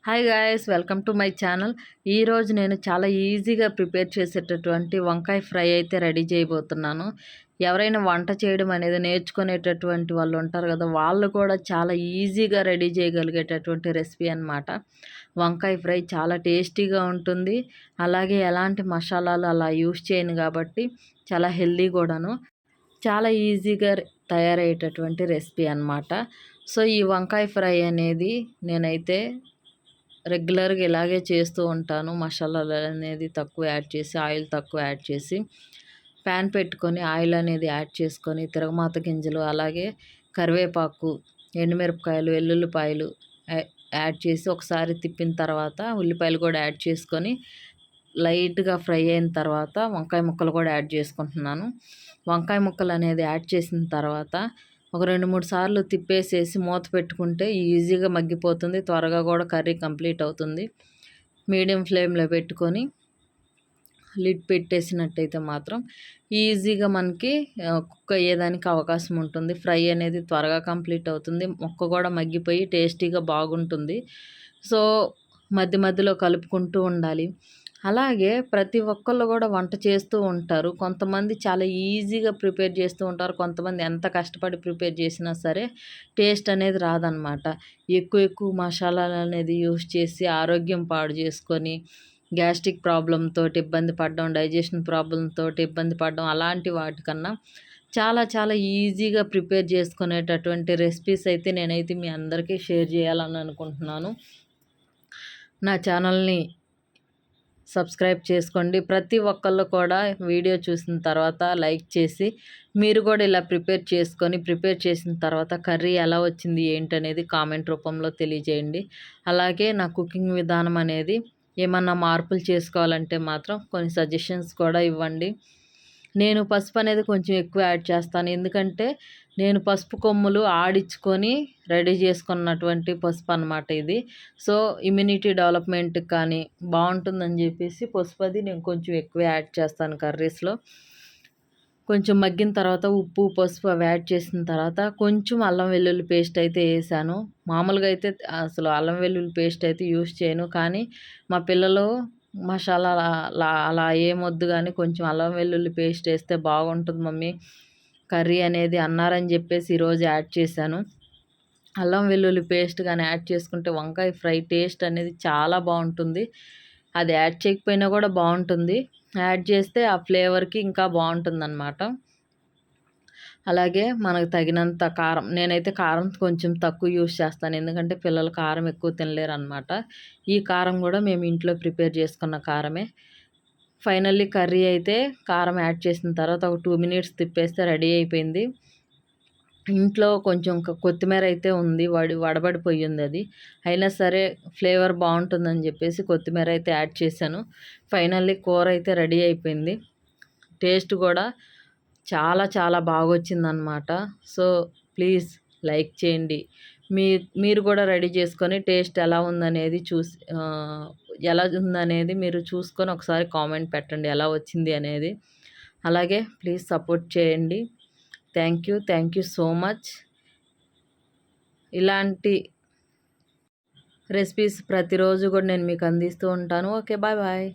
Hi guys, welcome to my channel. ఈరోజు నేను చాలా ఈజీగా ప్రిపేర్ చేసేటటువంటి వంకాయ ఫ్రై అయితే రెడీ చేయబోతున్నాను. ఎవరైనా వంట చేయడం అనేది నేర్చుకునేటటువంటి వాళ్ళు ఉంటారు కదా, వాళ్ళు కూడా చాలా ఈజీగా రెడీ చేయగలిగేటటువంటి రెసిపీ అన్నమాట. వంకాయ ఫ్రై చాలా టేస్టీగా ఉంటుంది. అలాగే ఎలాంటి మసాలాలు అలా యూస్ చేయను కాబట్టి చాలా హెల్దీ కూడాను. చాలా ఈజీగా తయారయ్యేటటువంటి రెసిపీ అన్నమాట. సో ఈ వంకాయ ఫ్రై అనేది నేనైతే రెగ్యులర్గా ఇలాగే చేస్తూ ఉంటాను. మసాలాలు అనేది తక్కువ యాడ్ చేసి, ఆయిల్ తక్కువ యాడ్ చేసి, ప్యాన్ పెట్టుకొని ఆయిల్ అనేది యాడ్ చేసుకొని, తిరగమాత గింజలు, అలాగే కరివేపాకు, ఎండుమిరపకాయలు, వెల్లుల్లిపాయలు యాడ్ చేసి ఒకసారి తిప్పిన తర్వాత ఉల్లిపాయలు కూడా యాడ్ చేసుకొని లైట్గా ఫ్రై అయిన తర్వాత వంకాయ ముక్కలు కూడా యాడ్ చేసుకుంటున్నాను. వంకాయ ముక్కలు అనేది యాడ్ చేసిన తర్వాత ఒక 2-3 సార్లు తిప్పేసేసి మూత పెట్టుకుంటే ఈజీగా మగ్గిపోతుంది. త్వరగా కూడా కర్రీ కంప్లీట్ అవుతుంది. మీడియం ఫ్లేమ్లో పెట్టుకొని లిడ్ పెట్టేసినట్టయితే మాత్రం ఈజీగా మనకి కుక్ అయ్యేదానికి అవకాశం ఉంటుంది. ఫ్రై అనేది త్వరగా కంప్లీట్ అవుతుంది. ముక్క కూడా మగ్గిపోయి టేస్టీగా బాగుంటుంది. సో మధ్య మధ్యలో కలుపుకుంటూ ఉండాలి. అలాగే ప్రతి ఒక్కళ్ళు కూడా వంట చేస్తూ ఉంటారు. కొంతమంది చాలా ఈజీగా ప్రిపేర్ చేస్తూ ఉంటారు. కొంతమంది ఎంత కష్టపడి ప్రిపేర్ చేసినా సరే టేస్ట్ అనేది రాదనమాట. ఎక్కువ ఎక్కువ మసాలాలు అనేది యూస్ చేసి ఆరోగ్యం పాడు చేసుకొని గ్యాస్ట్రిక్ ప్రాబ్లంతో ఇబ్బంది పడడం, డైజెషన్ ప్రాబ్లంతో ఇబ్బంది పడడం, అలాంటి వాటికన్నా చాలా చాలా ఈజీగా ప్రిపేర్ చేసుకునేటటువంటి రెసిపీస్ అయితే నేనైతే మీ అందరికీ షేర్ చేయాలని అనుకుంటున్నాను. నా ఛానల్ని సబ్స్క్రైబ్ చేసుకోండి. ప్రతి ఒక్కళ్ళు కూడా వీడియో చూసిన తర్వాత లైక్ చేసి మీరు కూడా ఇలా ప్రిపేర్ చేసిన తర్వాత కర్రీ ఎలా వచ్చింది ఏంటనేది కామెంట్ రూపంలో తెలియజేయండి. అలాగే నా కుకింగ్ విధానం అనేది ఏమన్నా మార్పులు చేసుకోవాలంటే మాత్రం కొన్ని సజెషన్స్ కూడా ఇవ్వండి. నేను పసుపు అనేది కొంచెం ఎక్కువ యాడ్ చేస్తాను. ఎందుకంటే నేను పసుపు కొమ్ములు ఆడించుకొని రెడీ చేసుకున్నటువంటి పసుపు అనమాట ఇది. సో ఇమ్యూనిటీ డెవలప్మెంట్కి కానీ బాగుంటుందని చెప్పేసి పసుపు అది నేను కొంచెం ఎక్కువ యాడ్ చేస్తాను కర్రీస్లో. కొంచెం మగ్గిన తర్వాత ఉప్పు, పసుపు అవి యాడ్ చేసిన తర్వాత కొంచెం అల్లం వెల్లుల్లి పేస్ట్ అయితే వేసాను. మామూలుగా అయితే అసలు అల్లం వెల్లుల్లి పేస్ట్ అయితే యూస్ చేయను. కానీ మా పిల్లలు మసాలా అలా ఏమొద్దు కానీ కొంచెం అల్లం వెల్లుల్లి పేస్ట్ వేస్తే బాగుంటుంది మమ్మీ కర్రీ అనేది అన్నారని చెప్పేసి ఈరోజు యాడ్ చేశాను. అల్లం వెల్లుల్లి పేస్ట్ కానీ యాడ్ చేసుకుంటే వంకాయ ఫ్రై టేస్ట్ అనేది చాలా బాగుంటుంది. అది యాడ్ చేయకపోయినా కూడా బాగుంటుంది. యాడ్ చేస్తే ఆ ఫ్లేవర్కి ఇంకా బాగుంటుందన్నమాట. అలాగే మనకు తగినంత కారం, నేనైతే కారం కొంచెం తక్కువ యూస్ చేస్తాను. ఎందుకంటే పిల్లలు కారం ఎక్కువ తినలేరు అనమాట. ఈ కారం కూడా మేము ఇంట్లో ప్రిపేర్ చేసుకున్న కారమే. ఫైనల్లీ కర్రీ అయితే కారం యాడ్ చేసిన తర్వాత ఒక 2 మినిట్స్ తిప్పేస్తే రెడీ అయిపోయింది. ఇంట్లో కొంచెం కొత్తిమీర అయితే ఉంది, వడబడిపోయి ఉంది అది. అయినా సరే ఫ్లేవర్ బాగుంటుందని చెప్పేసి కొత్తిమీర అయితే యాడ్ చేశాను. ఫైనల్లీ కూర అయితే రెడీ అయిపోయింది. టేస్ట్ కూడా చాలా చాలా బాగొచ్చిందనమాట. సో ప్లీజ్ లైక్ చేయండి. మీరు కూడా రెడీ చేసుకొని టేస్ట్ ఎలా ఉందనేది మీరు చూసుకొని ఒకసారి కామెంట్ పెట్టండి ఎలా వచ్చింది అనేది. అలాగే ప్లీజ్ సపోర్ట్ చేయండి. Thank you so much. ఇలాంటి రెసిపీస్ ప్రతిరోజు కూడా నేను మీకు అందిస్తూ ఉంటాను. Okay, bye bye.